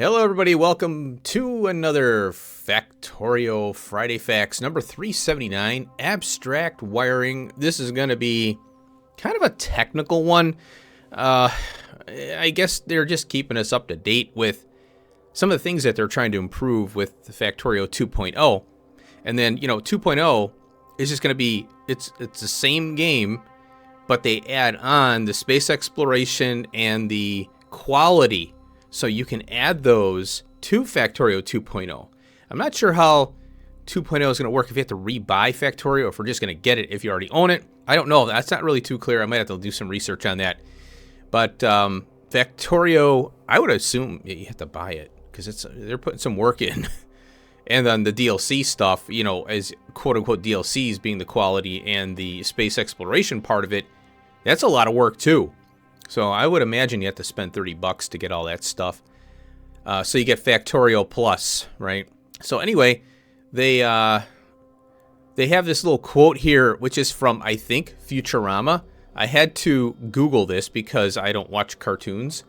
Hello everybody, welcome to another Factorio Friday Facts number 379, Abstract Wiring. This is going to be kind of a technical one. I guess they're just keeping us up to date with some of the things that they're trying to improve with the Factorio 2.0. And then, 2.0 is just going to be, it's the same game, but they add on the space exploration and the quality. So you can add those to Factorio 2.0. I'm not sure how 2.0 is going to work if you have to rebuy Factorio or if we're just going to get it if you already own it. I don't know. That's not really too clear. I might have to do some research on that. But Factorio, I would assume you have to buy it because they're putting some work in. And then the DLC stuff, as quote-unquote DLCs being the quality and the space exploration part of it, that's a lot of work too. So I would imagine you have to spend $30 to get all that stuff. So you get Factorio Plus, right? So anyway, they have this little quote here, which is from, I think, Futurama. I had to Google this because I don't watch cartoons,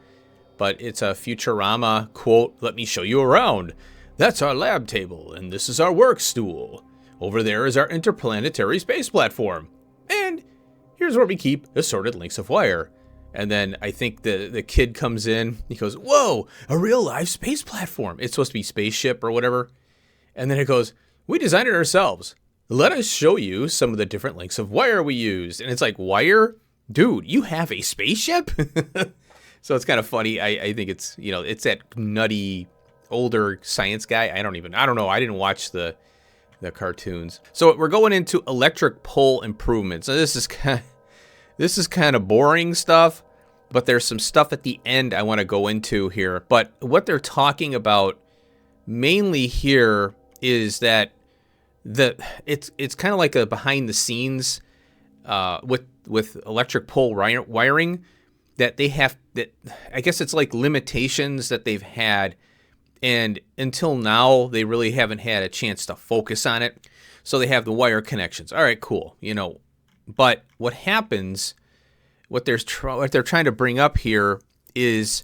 but it's a Futurama quote. Let me show you around. That's our lab table, and this is our work stool. Over there is our interplanetary space platform. And here's where we keep assorted lengths of wire. And then I think the kid comes in. He goes, whoa, a real live space platform. It's supposed to be spaceship or whatever. And then it goes, we designed it ourselves. Let us show you some of the different lengths of wire we used. And it's like, wire? Dude, you have a spaceship? So it's kind of funny. I think it's, it's that nutty older science guy. I don't know. I didn't watch the cartoons. So we're going into electric pole improvements. So this is kind of boring stuff, but there's some stuff at the end I want to go into here. But what they're talking about mainly here is that it's kind of like a behind the scenes with electric pole wiring that they have, that I guess it's like limitations that they've had, and until now they really haven't had a chance to focus on it. So they have the wire connections. All right, cool. But what happens, what they're trying to bring up here is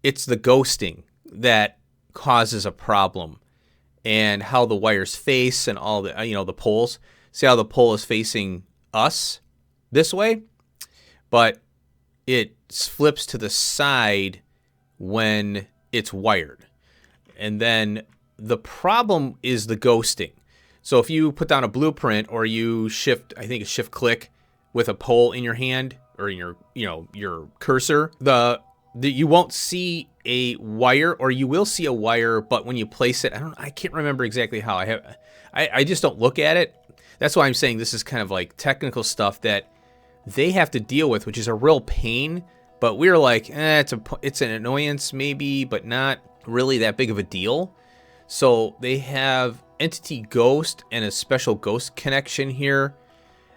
it's the ghosting that causes a problem, and how the wires face and all the the poles. See how the pole is facing us this way, but it flips to the side when it's wired, and then the problem is the ghosting. So if you put down a blueprint or you shift click with a pole in your hand or in your cursor, you won't see a wire, or you will see a wire, but when you place it, I can't remember exactly how. I just don't look at it. That's why I'm saying this is kind of like technical stuff that they have to deal with, which is a real pain. But we're like, it's an annoyance maybe, but not really that big of a deal. So they have entity ghost and a special ghost connection here,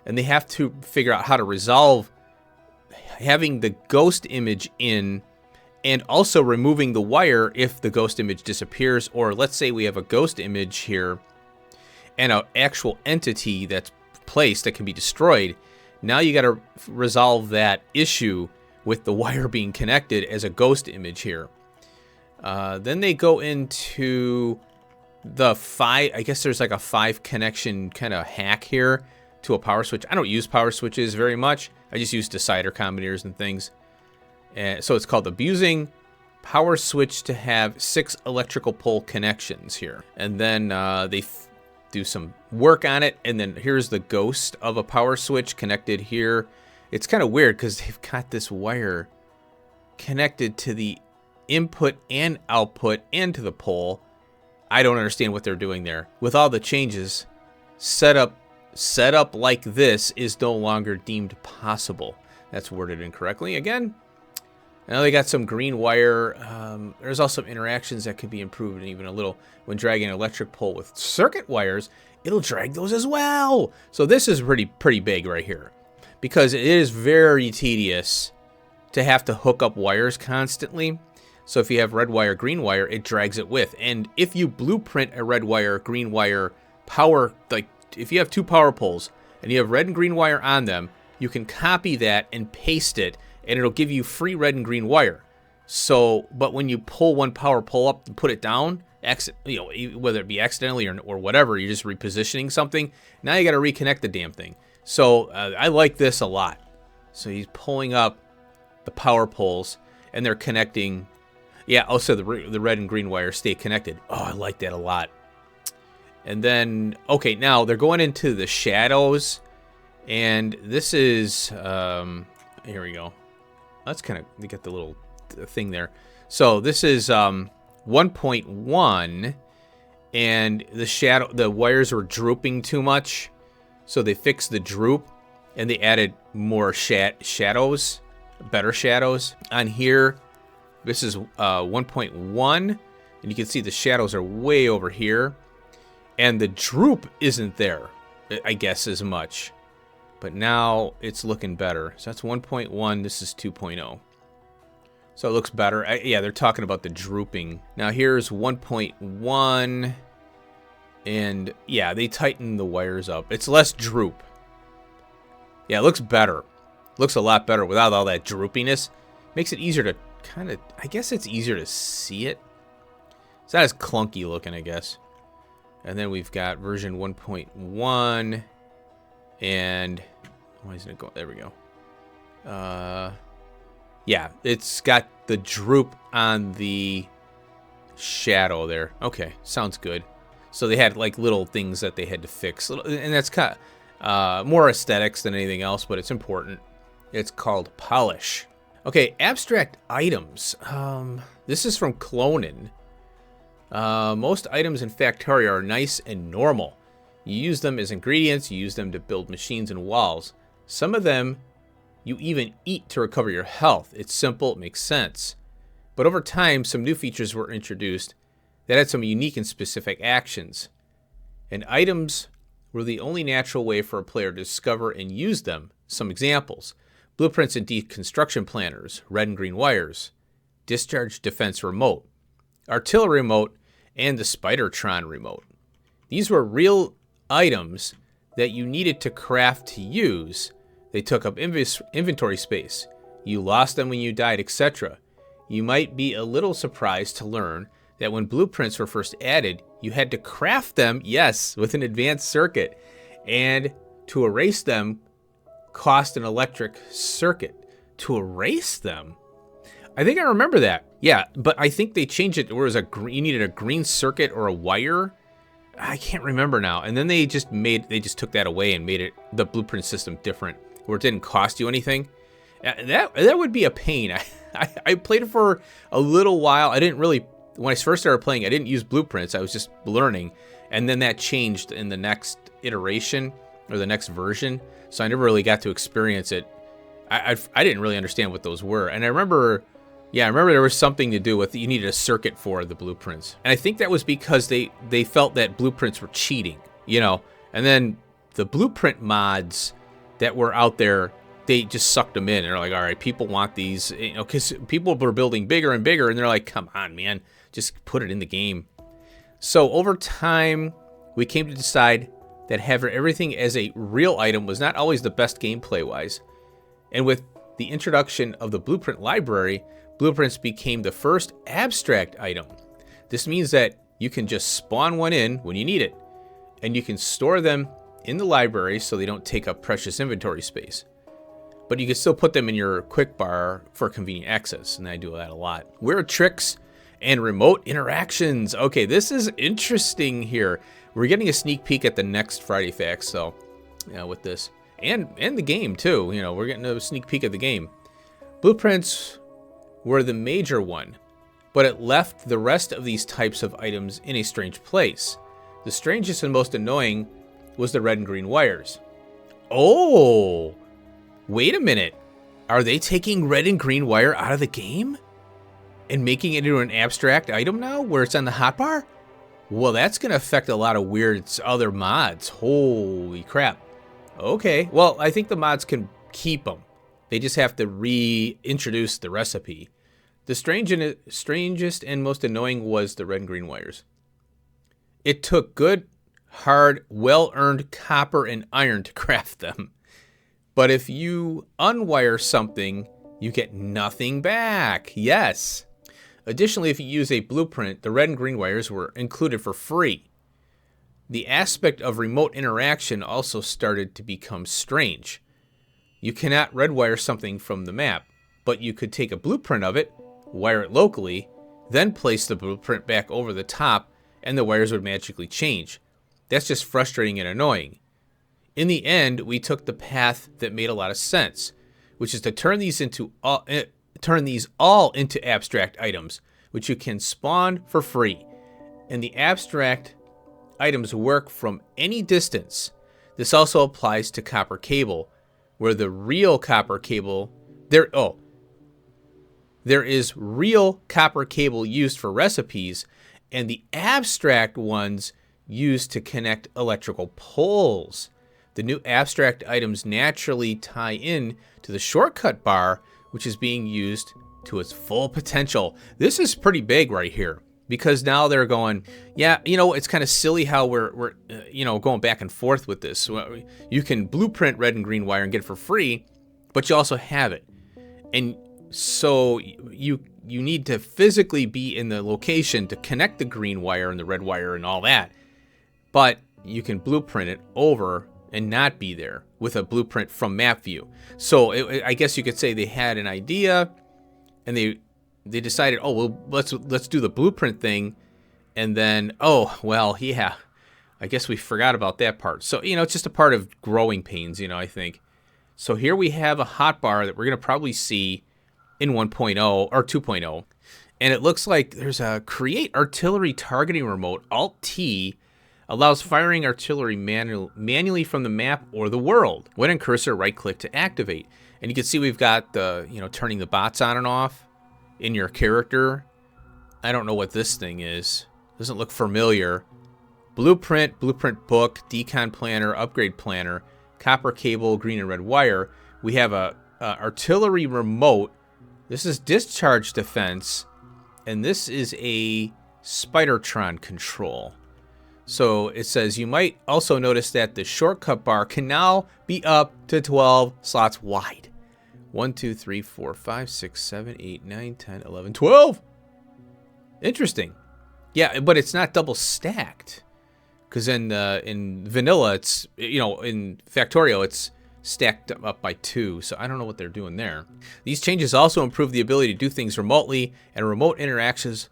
and they have to figure out how to resolve having the ghost image in and also removing the wire if the ghost image disappears. Or let's say we have a ghost image here and an actual entity that's placed that can be destroyed. Now you got to resolve that issue with the wire being connected as a ghost image here. Then they go into the 5, I guess there's like a 5 connection kind of hack here to a power switch. I don't use power switches very much. I just use decider combinators and things. And so it's called abusing power switch to have 6 electrical pole connections here. And then they do some work on it. And then here's the ghost of a power switch connected here. It's kind of weird because they've got this wire connected to the input and output and to the pole. I don't understand what they're doing there. With all the changes, setup like this is no longer deemed possible. That's worded incorrectly again. Now they got some green wire. There's also interactions that could be improved even a little. When dragging an electric pole with circuit wires, it'll drag those as well. So this is pretty big right here, because it is very tedious to have to hook up wires constantly. So if you have red wire, green wire, it drags it with. And if you blueprint a red wire, green wire power, like if you have 2 power poles and you have red and green wire on them, you can copy that and paste it, and it'll give you free red and green wire. So, but when you pull one power pole up and put it down, whether it be accidentally or whatever, you're just repositioning something. Now you got to reconnect the damn thing. So I like this a lot. So he's pulling up the power poles and they're connecting. Yeah, also the red and green wires stay connected. Oh, I like that a lot. And then, okay, now they're going into the shadows. And this is, here we go. Let's kind of get the little thing there. So this is 1.1, and the wires were drooping too much. So they fixed the droop, and they added more shadows, better shadows. On here, this is 1.1, and you can see the shadows are way over here. And the droop isn't there, I guess, as much. But now it's looking better. So that's 1.1. This is 2.0. So it looks better. Yeah, they're talking about the drooping. Now here's 1.1. And yeah, they tighten the wires up. It's less droop. Yeah, it looks better. Looks a lot better without all that droopiness. Makes it easier to kind of, I guess it's easier to see it. It's not as clunky looking, I guess. And then we've got version 1.1. And why isn't it going? There we go. Yeah, it's got the droop on the shadow there. Okay, sounds good. So they had like little things that they had to fix, and that's kind of more aesthetics than anything else, but it's important. It's called polish. Okay, abstract items. This is from Clonin. Most items in Factorio are nice and normal. You use them as ingredients, you use them to build machines and walls. Some of them you even eat to recover your health. It's simple, it makes sense. But over time, some new features were introduced that had some unique and specific actions. And items were the only natural way for a player to discover and use them. Some examples: blueprints and deconstruction planners, red and green wires, discharge defense remote, artillery remote, and the Spidertron remote. These were real items that you needed to craft to use. They took up inventory space. You lost them when you died, etc. You might be a little surprised to learn that when blueprints were first added, you had to craft them, yes, with an advanced circuit. And to erase them cost an electric circuit. To erase them? I think I remember that. Yeah, but I think they changed it where it was you needed a green circuit or a wire. I can't remember now. And then they just took that away and made the blueprint system different, where it didn't cost you anything. That would be a pain. I played it for a little while. I didn't really, when I first started playing, I didn't use blueprints. I was just learning. And then that changed in the next iteration or the next version. So I never really got to experience it. I didn't really understand what those were. And I remember there was something to do with you needed a circuit for the blueprints. And I think that was because they felt that blueprints were cheating, And then the blueprint mods that were out there, they just sucked them in. And they're like, all right, people want these, because people were building bigger and bigger. And they're like, come on, man, just put it in the game. So over time, we came to decide that having everything as a real item was not always the best gameplay-wise. And with the introduction of the blueprint library, blueprints became the first abstract item. This means that you can just spawn one in when you need it, and you can store them in the library so they don't take up precious inventory space. But you can still put them in your quick bar for convenient access, and I do that a lot. Weird tricks and remote interactions. Okay, this is interesting here. We're getting a sneak peek at the next Friday Facts, so with this. And the game, too. We're getting a sneak peek at the game. Blueprints were the major one, but it left the rest of these types of items in a strange place. The strangest and most annoying was the red and green wires. Oh, wait a minute. Are they taking red and green wire out of the game and making it into an abstract item now where it's on the hotbar? Well, that's going to affect a lot of weird other mods. Holy crap. Okay, well, I think the mods can keep them. They just have to reintroduce the recipe. The strangest and most annoying was the red and green wires. It took good, hard, well-earned copper and iron to craft them. But if you unwire something, You get nothing back. Yes. Additionally, if you use a blueprint, the red and green wires were included for free. The aspect of remote interaction also started to become strange. You cannot red wire something from the map, but you could take a blueprint of it, wire it locally, then place the blueprint back over the top, and the wires would magically change. That's just frustrating and annoying. In the end, we took the path that made a lot of sense, which is to turn these all into abstract items, which you can spawn for free. And the abstract items work from any distance. This also applies to copper cable, where the real copper cable there is real copper cable used for recipes, and the abstract ones used to connect electrical poles. The new abstract items naturally tie in to the shortcut bar, which is being used to its full potential. This is pretty big right here, because now they're going, yeah, it's kind of silly how we're going back and forth with this. You can blueprint red and green wire and get it for free, but you also have it. And so you need to physically be in the location to connect the green wire and the red wire and all that. But you can blueprint it over and not be there with a blueprint from map view. So I guess you could say they had an idea and they decided, oh, well, let's do the blueprint thing. And then, I guess we forgot about that part. So, it's just a part of growing pains, I think. So here we have a hotbar that we're going to probably see in 1.0 or 2.0. And it looks like there's a create artillery targeting remote, Alt-T, allows firing artillery manually from the map or the world. When in cursor, right-click to activate. And you can see we've got the, turning the bots on and off in your character. I don't know what this thing is. Doesn't look familiar. Blueprint book, decon planner, upgrade planner, copper cable, green and red wire. We have a artillery remote. This is discharge defense, and this is a Spidertron control. So it says you might also notice that the shortcut bar can now be up to 12 slots wide. 1, 2, 3, 4, 5, 6, 7, 8, 9, 10, 11, 12. Interesting. Yeah, but it's not double stacked. Because in vanilla, it's, in Factorio, it's stacked up by 2. So I don't know what they're doing there. These changes also improve the ability to do things remotely, and remote interactions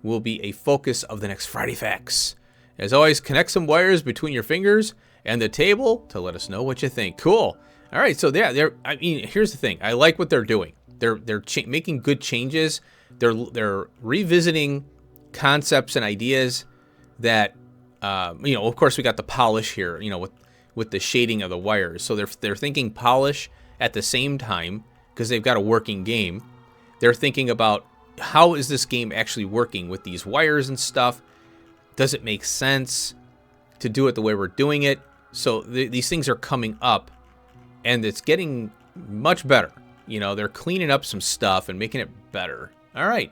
will be a focus of the next Friday Facts. As always, connect some wires between your fingers and the table to let us know what you think. Cool. All right, so here's the thing. I like what they're doing. They're making good changes. They're revisiting concepts and ideas that of course we got the polish here, with the shading of the wires. So they're thinking polish at the same time because they've got a working game. They're thinking about how is this game actually working with these wires and stuff. Does it make sense to do it the way we're doing it? So these things are coming up, and it's getting much better. They're cleaning up some stuff and making it better. All right.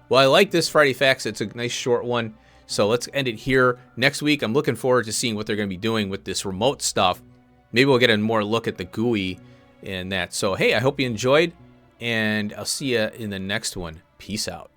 Well, I like this Friday Facts. It's a nice short one. So let's end it here. Next week, I'm looking forward to seeing what they're going to be doing with this remote stuff. Maybe we'll get a more look at the GUI and that. So, hey, I hope you enjoyed, and I'll see you in the next one. Peace out.